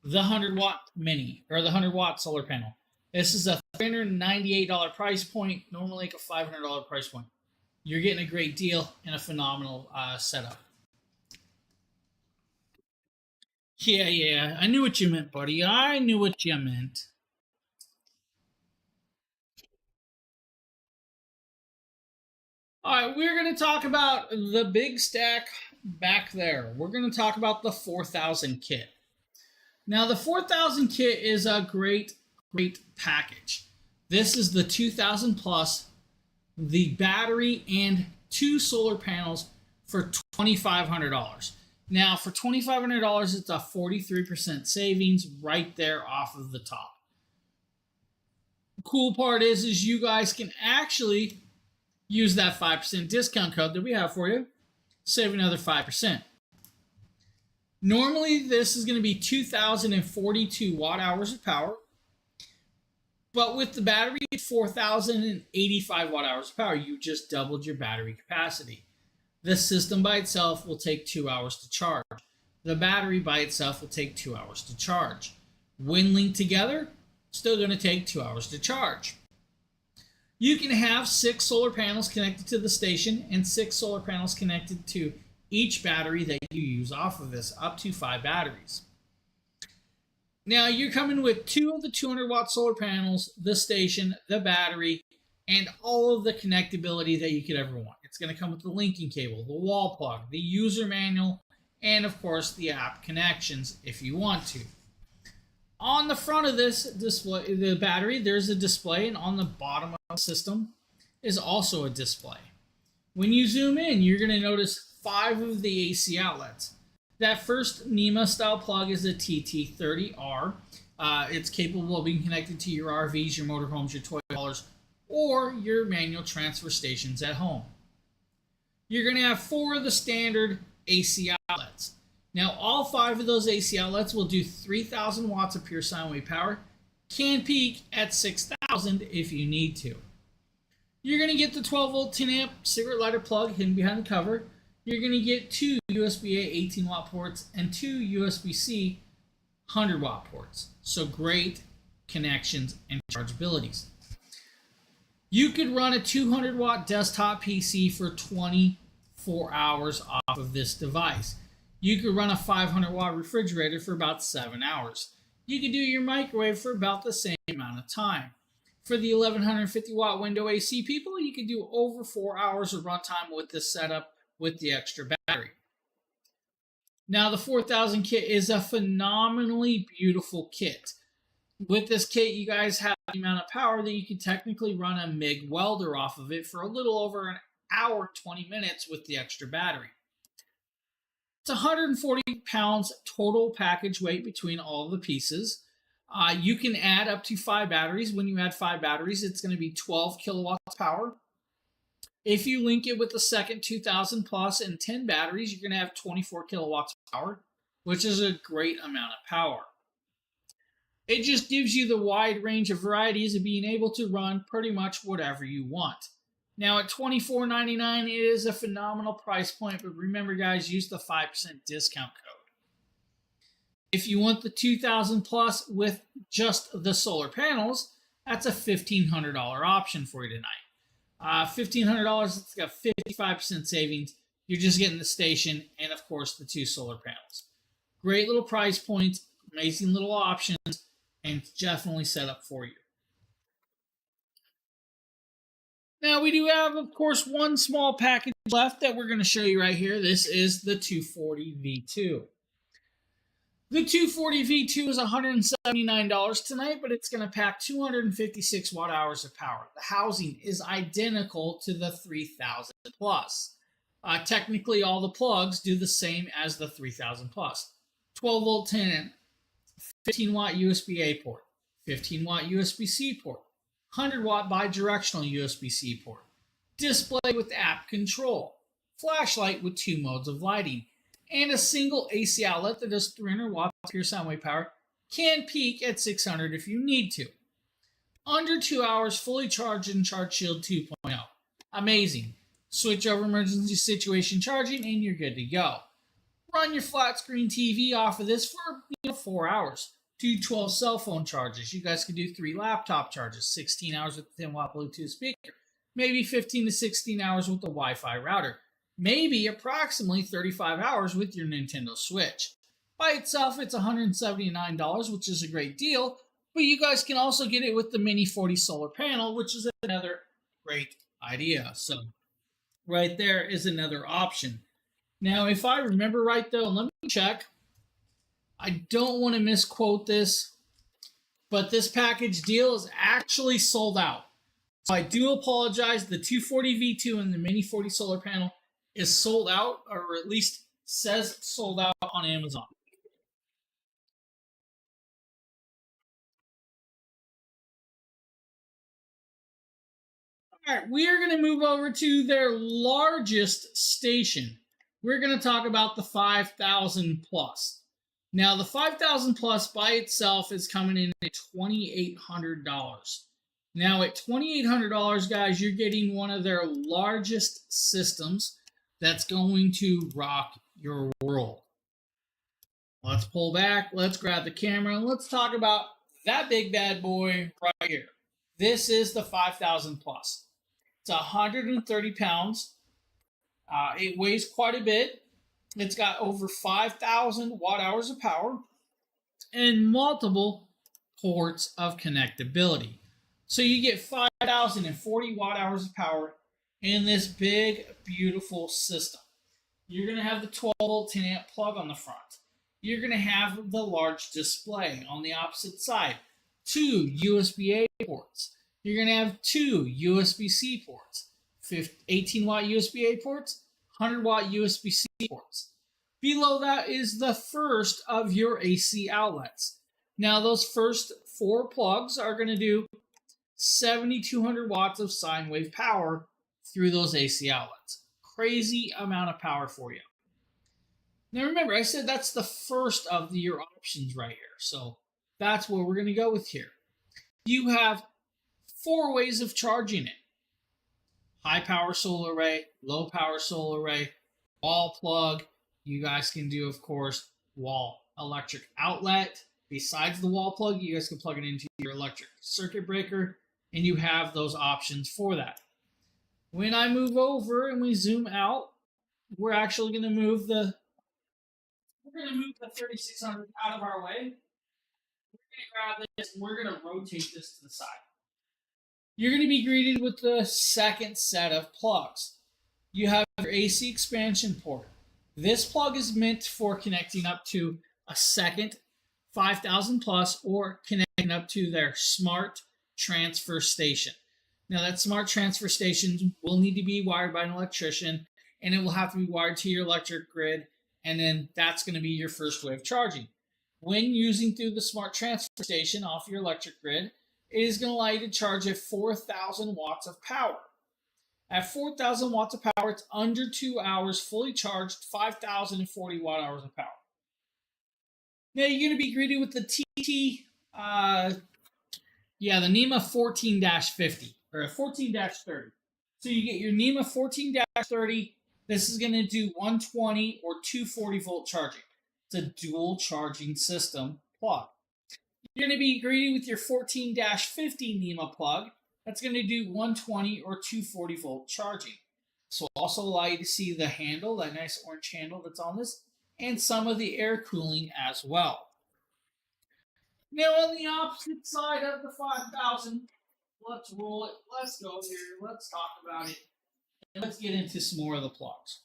the 100 watt mini, or the 100 watt solar panel. This is a $398 price point, normally like a $500 price point. You're getting a great deal and a phenomenal setup. Yeah, I knew what you meant, buddy. I knew what you meant. All right, we're going to talk about the big stack back there. We're going to talk about the 4000 kit. Now, the 4000 kit is a great package. This is the 2000 plus, the battery and 2 solar panels for $2,500. Now, for $2,500, it's a 43% savings right there off of the top. The cool part is you guys can actually use that 5% discount code that we have for you, save another 5%. Normally, this is going to be 2,042 watt hours of power, but with the battery, 4,085 watt hours of power. You just doubled your battery capacity. This system by itself will take 2 hours to charge. The battery by itself will take 2 hours to charge. When linked together, still going to take 2 hours to charge. You can have 6 solar panels connected to the station and 6 solar panels connected to each battery that you use off of this, up to 5 batteries. Now, you're coming with 2 of the 200 watt solar panels, the station, the battery, and all of the connectability that you could ever want. It's going to come with the linking cable, the wall plug, the user manual, and of course the app connections if you want to. On the front of this display, the battery, there's a display, and on the bottom of the system is also a display. When you zoom in, you're going to notice 5 of the AC outlets. That first NEMA style plug is a TT30R. It's capable of being connected to your RVs, your motorhomes, your toy haulers, or your manual transfer stations at home. You're going to have 4 of the standard AC outlets. Now, all 5 of those AC outlets will do 3,000 watts of pure sine wave power, can peak at 6,000 if you need to. You're going to get the 12 volt 10 amp cigarette lighter plug hidden behind the cover. You're going to get 2 USB-A 18 watt ports and 2 USB-C 100 watt ports. So great connections and chargeabilities. You could run a 200 watt desktop PC for 24 hours off of this device. You could run a 500 watt refrigerator for about 7 hours. You could do your microwave for about the same amount of time. For the 1150 watt window AC people, you could do over 4 hours of runtime with this setup with the extra battery. Now, the 4000 kit is a phenomenally beautiful kit. With this kit, you guys have the amount of power that you can technically run a MIG welder off of it for a little over an hour and 20 minutes with the extra battery. It's 140 pounds total package weight between all of the pieces. You can add up to 5 batteries. When you add 5 batteries, it's going to be 12 kilowatts power. If you link it with the second 2000 plus and 10 batteries, you're going to have 24 kilowatts power, which is a great amount of power. It just gives you the wide range of varieties of being able to run pretty much whatever you want. Now at $24.99, it is a phenomenal price point, but remember guys, use the 5% discount code. If you want the 2000 plus with just the solar panels, that's a $1,500 option for you tonight. $1,500, it's got 55% savings. You're just getting the station and, of course, the 2 solar panels. Great little price points, amazing little options, and definitely set up for you. Now, we do have, of course, one small package left that we're going to show you right here. This is the 240 V2. The 240 V2 is $179 tonight, but it's going to pack 256 watt hours of power. The housing is identical to the 3000 plus. Technically, all the plugs do the same as the 3000 plus. 12 volt 10, 15 watt USB-A port, 15 watt USB-C port, 100 watt bidirectional USB-C port, display with app control, flashlight with 2 modes of lighting, and a single AC outlet that does 300 watts of pure sine wave power, can peak at 600 if you need to. Under 2 hours, fully charged in Charge Shield 2.0. Amazing. Switch over emergency situation charging and you're good to go. Run your flat screen TV off of this for 4 hours. Do 12 cell phone charges. You guys can do 3 laptop charges, 16 hours with the 10 watt Bluetooth speaker, maybe 15 to 16 hours with the Wi-Fi router. Maybe approximately 35 hours with your Nintendo Switch. By itself, it's $179, which is a great deal, but you guys can also get it with the Mini 40 solar panel, which is another great idea. So, right there is another option. Now, if I remember right, though, let me check. I don't want to misquote this, but this package deal is actually sold out. So I do apologize. The 240 V2 and the Mini 40 solar panel is sold out, or at least says sold out on Amazon. All right, we are going to move over to their largest station. We're going to talk about the 5000 plus. Now, the 5000 plus by itself is coming in at $2,800. Now, at $2,800, guys, you're getting one of their largest systems that's going to rock your world. Let's pull back, let's grab the camera, and let's talk about that big bad boy right here. This is the 5000 plus. It's 130 pounds. It weighs quite a bit. It's got over 5,000 watt hours of power and multiple ports of connectability. So you get 5,040 watt hours of power in this big, beautiful system. You're going to have the 12 volt 10 amp plug on the front. You're going to have the large display on the opposite side. 2 USB-A ports. You're going to have 2 USB-C ports. 18 watt USB-A ports, 100 watt USB-C ports. Below that is the first of your AC outlets. Now those first 4 plugs are going to do 7,200 watts of sine wave power through those AC outlets. Crazy amount of power for you. Now remember, I said that's the first of your options right here. So that's what we're going to go with here. You have 4 ways of charging it. High power solar array, low power solar array, wall plug. You guys can do, of course, wall electric outlet. Besides the wall plug, you guys can plug it into your electric circuit breaker, and you have those options for that. When I move over and we zoom out, we're actually going to move the 3600 out of our way. We're going to grab this and we're going to rotate this to the side. You're going to be greeted with the second set of plugs. You have your AC expansion port. This plug is meant for connecting up to a second 5000 plus or connecting up to their smart transfer station. Now that smart transfer station will need to be wired by an electrician, and it will have to be wired to your electric grid, and then that's going to be your first way of charging. When using through the smart transfer station off your electric grid, it is going to allow you to charge at 4,000 watts of power. At 4,000 watts of power, it's under 2 hours fully charged, 5,040 watt hours of power. Now you're going to be greeted with the the NEMA 14-50 or 14-30. So you get your NEMA 14-30. This is going to do 120 or 240 volt charging. It's a dual charging system plug. You're going to be greeted with your 14-50 NEMA plug. That's going to do 120 or 240 volt charging. This will also allow you to see the handle, that nice orange handle that's on this, and some of the air cooling as well. Now on the opposite side of the 5000, let's roll it. Let's go here. Let's talk about it. And let's get into some more of the plugs.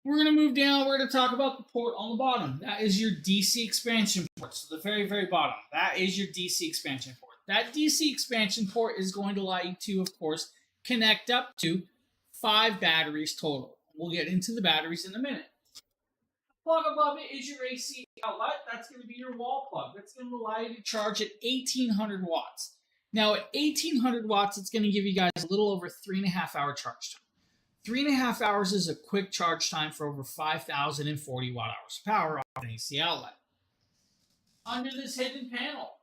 We're going to move down. We're going to talk about the port on the bottom. That is your DC expansion port. So the very, very bottom. That is your DC expansion port. That DC expansion port is going to allow you to, of course, connect up to 5 batteries total. We'll get into the batteries in a minute. The plug above it is your AC outlet. That's going to be your wall plug. That's going to allow you to charge at 1,800 watts. Now, at 1,800 watts, it's going to give you guys a little over 3.5 hour charge time. 3.5 hours is a quick charge time for over 5,040 watt hours of power off an AC outlet. Under this hidden panel,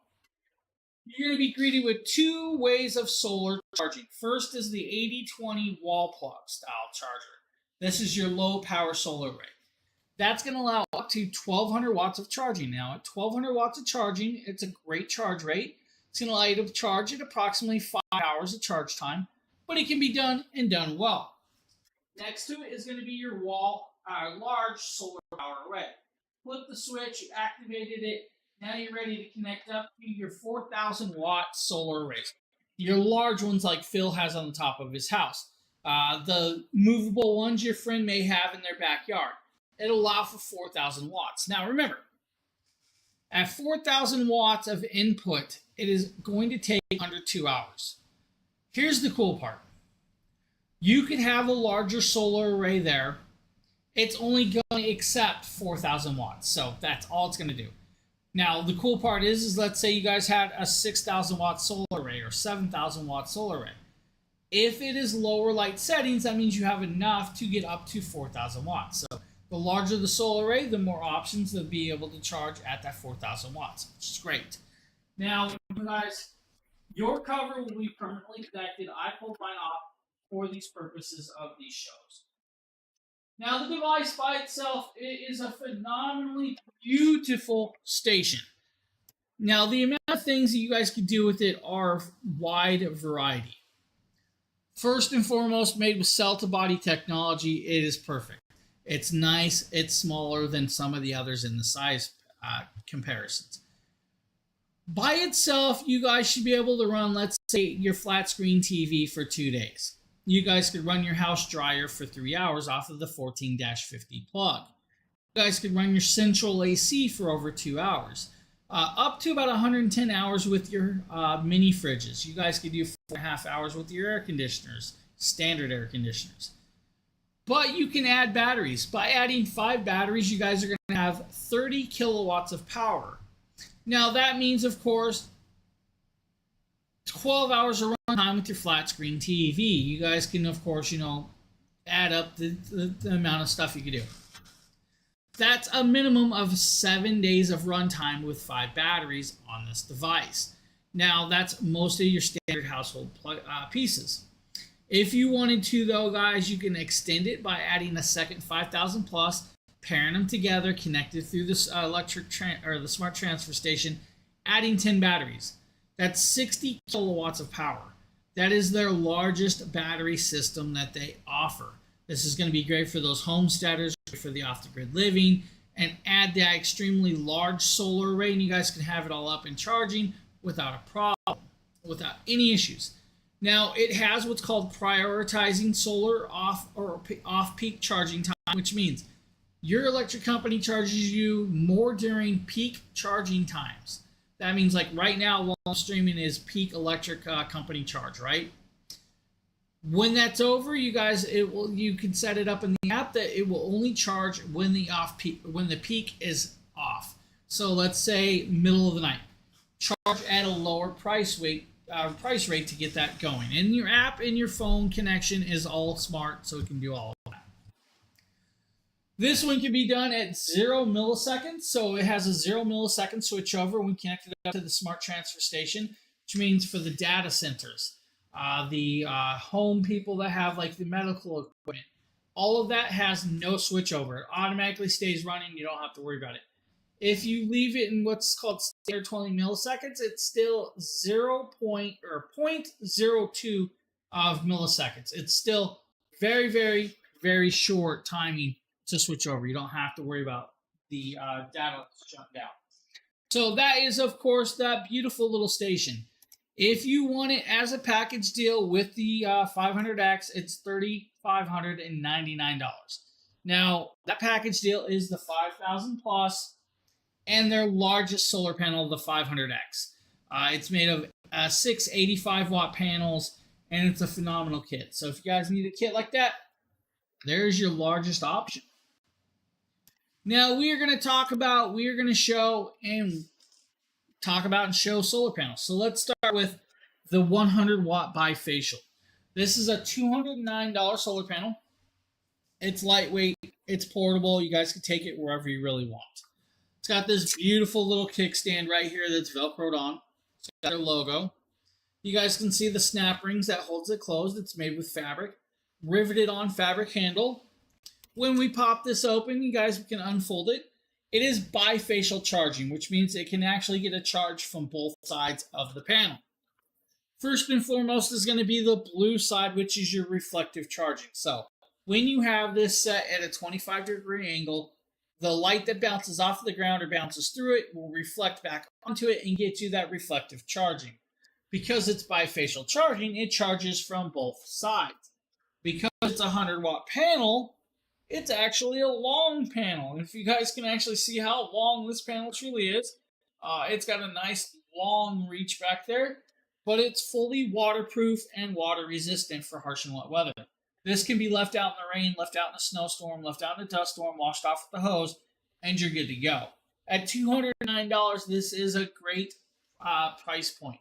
you're going to be greeted with 2 ways of solar charging. First is the 80-20 wall plug style charger. This is your low power solar array. That's going to allow up to 1,200 watts of charging. Now, at 1,200 watts of charging, it's a great charge rate. It's going to allow you to charge at approximately 5 hours of charge time, but it can be done and done well. Next to it is going to be your large solar power array. Flip the switch, you activated it. Now you're ready to connect up to your 4,000 watt solar arrays. Your large ones like Phil has on the top of his house. The movable ones your friend may have in their backyard. It'll allow for 4,000 watts. Now remember, at 4,000 watts of input, it is going to take under 2 hours. Here's the cool part. You could have a larger solar array there. It's only going to accept 4,000 watts. So that's all it's going to do. Now, the cool part is let's say you guys had a 6,000 watt solar array or 7,000 watt solar array. If it is lower light settings, that means you have enough to get up to 4,000 watts. So the larger the solar array, the more options they'll be able to charge at that 4,000 watts, which is great. Now, guys, your cover will be permanently connected. I pulled mine off for these purposes of these shows. Now, the device by itself, it is a phenomenally beautiful station. Now, the amount of things that you guys can do with it are wide variety. First and foremost, made with cell-to-body technology, it is perfect. It's nice. It's smaller than some of the others in the size comparisons. By itself, you guys should be able to run, let's say, your flat screen TV for 2 days. You guys could run your house dryer for 3 hours off of the 14-50 plug. You guys could run your central AC for over 2 hours. Up to about 110 hours with your mini fridges. You guys could do 4.5 hours with your air conditioners, standard air conditioners. But you can add batteries. By adding 5 batteries, you guys are going to have 30 kilowatts of power. Now that means, of course, 12 hours of runtime with your flat screen TV. You guys can, of course, add up the amount of stuff you can do. That's a minimum of 7 days of runtime with 5 batteries on this device. Now, that's most of your standard household pieces. If you wanted to, though, guys, you can extend it by adding a second 5,000 plus, pairing them together, connected through this the smart transfer station, adding 10 batteries. That's 60 kilowatts of power. That is their largest battery system that they offer. This is going to be great for those homesteaders, for the off-the-grid living, and add that extremely large solar array, and you guys can have it all up and charging without a problem, without any issues. Now, it has what's called prioritizing solar off-peak charging time, which means your electric company charges you more during peak charging times. That means, like right now, while I'm streaming is peak electric company charge, right? When that's over, you guys, you can set it up in the app that it will only charge when the peak is off. So let's say middle of the night, charge at a lower price rate to get that going. And your app and your phone connection is all smart, so it can do all of that. This one can be done at 0 milliseconds, so it has a 0 millisecond switchover when connected up to the smart transfer station, which means for the data centers. The home people that have like the medical equipment, all of that has no switchover. It automatically stays running. You don't have to worry about it. If you leave it in what's called standard 20 milliseconds, it's still 0.02 of milliseconds. It's still very, very, very short timing to switch over. You don't have to worry about the data shutting down. So that is, of course, that beautiful little station. If you want it as a package deal with the 500X, it's $3,599. Now, that package deal is the 5,000 plus and their largest solar panel, the 500X. It's made of 6 85-watt panels, and it's a phenomenal kit. So if you guys need a kit like that, there's your largest option. Now, we are going to show and show solar panels. So let's start with the 100-watt bifacial. This is a $209 solar panel. It's lightweight. It's portable. You guys can take it wherever you really want. It's got this beautiful little kickstand right here that's Velcroed on. It's got their logo. You guys can see the snap rings that holds it closed. It's made with fabric. Riveted on fabric handle. When we pop this open, you guys can unfold it. It is bifacial charging, which means it can actually get a charge from both sides of the panel. First and foremost is going to be the blue side, which is your reflective charging. So when you have this set at a 25-degree angle, the light that bounces off the ground or bounces through it will reflect back onto it and get you that reflective charging. Because it's bifacial charging, it charges from both sides. Because it's a 100-watt panel, it's actually a long panel. If you guys can actually see how long this panel truly is, it's got a nice long reach back there. but it's fully waterproof and water resistant for harsh and wet weather. This can be left out in the rain, left out in a snowstorm, left out in a dust storm, washed off with the hose, and you're good to go. At $209, this is a great price point.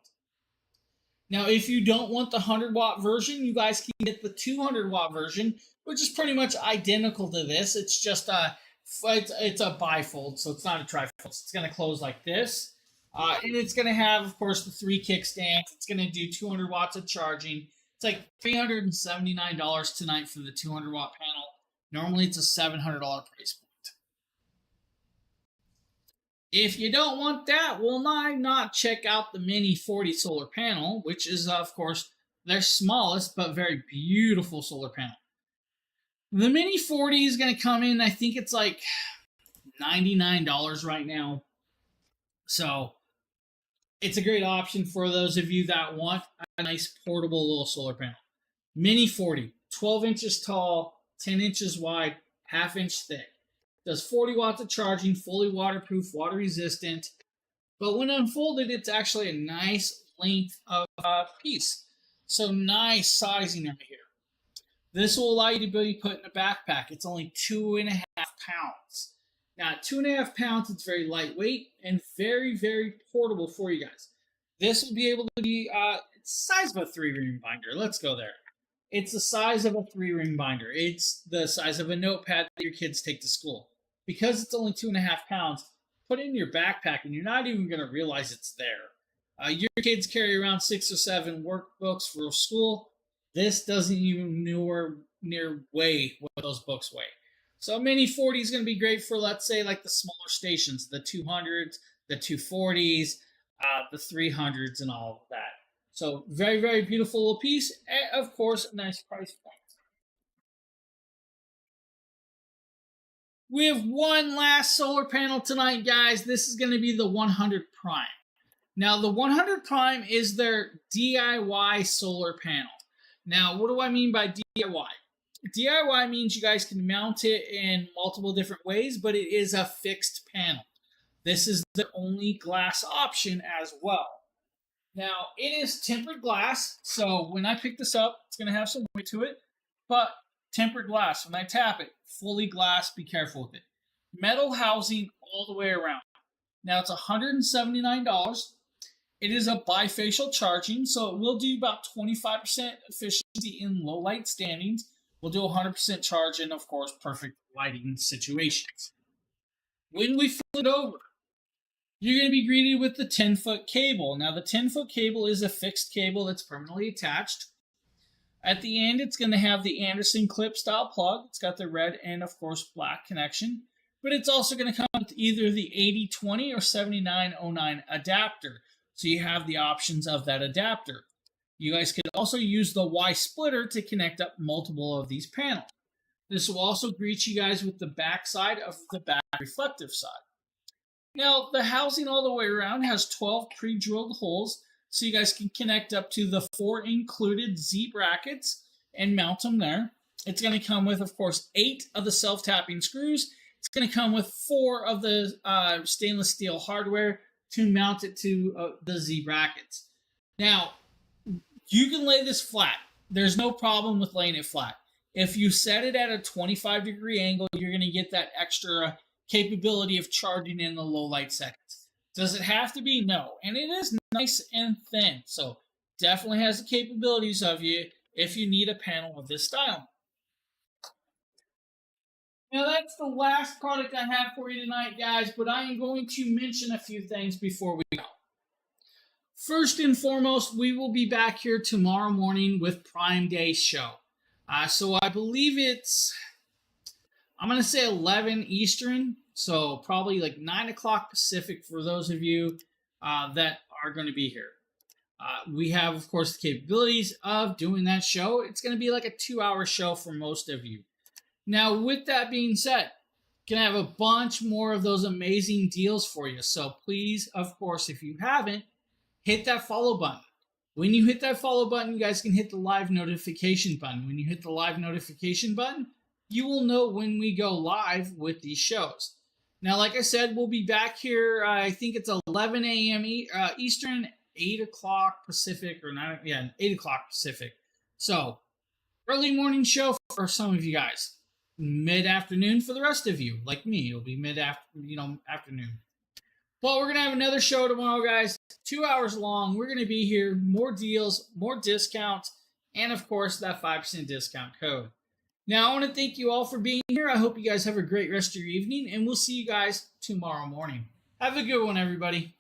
Now, if you don't want the 100-watt version, you guys can get the 200-watt version, which is pretty much identical to this. It's just it's a bifold, so it's not a trifold. It's going to close like this. And it's going to have, of course, the 3 kickstands. It's going to do 200 watts of charging. It's like $379 tonight for the 200-watt panel. Normally, it's a $700 price point. If you don't want that, well, why not check out the Mini 40 solar panel, which is, of course, their smallest but very beautiful solar panel. The Mini 40 is going to come in, I think it's like $99 right now. So it's a great option for those of you that want a nice portable little solar panel. Mini 40, 12 inches tall, 10 inches wide, half-inch thick. Does 40 watts of charging, fully waterproof, water resistant. But when unfolded, it's actually a nice length of piece. So nice sizing right here. This will allow you to be put in a backpack. It's only 2.5 pounds. Now, at 2.5 pounds, it's very lightweight and very, very portable for you guys. This will be able to be it's the size of a 3-ring binder. Let's go there. It's the size of a 3-ring binder. It's the size of a notepad that your kids take to school. Because it's only 2.5 pounds, put it in your backpack and you're not even going to realize it's there. Your kids carry around 6 or 7 workbooks for school. This doesn't even near weigh what those books weigh. So a Mini 40 is going to be great for, let's say, like the smaller stations, the 200s, the 240s, the 300s, and all of that. So very, very beautiful little piece. And of course, a nice price point. We have one last solar panel tonight, guys. This is going to be the 100 Prime. Now, the 100 Prime is their DIY solar panel. Now, what do I mean by DIY? DIY means you guys can mount it in multiple different ways, but it is a fixed panel. This is the only glass option as well. Now, it is tempered glass, so when I pick this up, it's going to have some weight to it, but tempered glass. When I tap it, fully glass, be careful with it. Metal housing all the way around. Now, it's $179. It is a bifacial charging, so it will do about 25% efficiency in low light standings. We'll do 100% charge in, of course, perfect lighting situations. When we flip it over, you're going to be greeted with the 10-foot cable. Now, the 10-foot cable is a fixed cable that's permanently attached. At the end, it's going to have the Anderson clip style plug. It's got the red and, of course, black connection. But it's also going to come with either the 8020 or 7909 adapter. So you have the options of that adapter. You guys could also use the Y splitter to connect up multiple of these panels. This will also greet you guys with the back side of the back reflective side. Now, the housing all the way around has 12 pre-drilled holes, so you guys can connect up to the 4 included Z brackets and mount them there. It's going to come with, of course, 8 of the self-tapping screws. It's going to come with 4 of the stainless steel hardware to mount it to the Z brackets. Now, you can lay this flat. There's no problem with laying it flat. If you set it at a 25-degree angle, you're going to get that extra capability of charging in the low light seconds. Does it have to be? No. And it is nice and thin, so definitely has the capabilities of you if you need a panel of this style. Now, that's the last product I have for you tonight, guys, but I am going to mention a few things before we go. First and foremost, we will be back here tomorrow morning with Prime Day show. So I believe it's, I'm going to say 11 Eastern, so probably like 9 o'clock Pacific for those of you that are going to be here. We have, of course, the capabilities of doing that show. It's going to be like a 2-hour show for most of you. Now, with that being said, going to have a bunch more of those amazing deals for you. So please, of course, if you haven't, hit that follow button. When you hit that follow button, you guys can hit the live notification button. When you hit the live notification button, you will know when we go live with these shows. Now, like I said, we'll be back here, I think it's 11 a.m. Eastern, 8 o'clock Pacific or 9, yeah, 8 o'clock Pacific. So early morning show for some of you guys. Mid-afternoon for the rest of you. Like me, it'll be afternoon. But we're going to have another show tomorrow, guys. 2 hours long. We're going to be here. More deals, more discounts, and of course, that 5% discount code. Now, I want to thank you all for being here. I hope you guys have a great rest of your evening, and we'll see you guys tomorrow morning. Have a good one, everybody.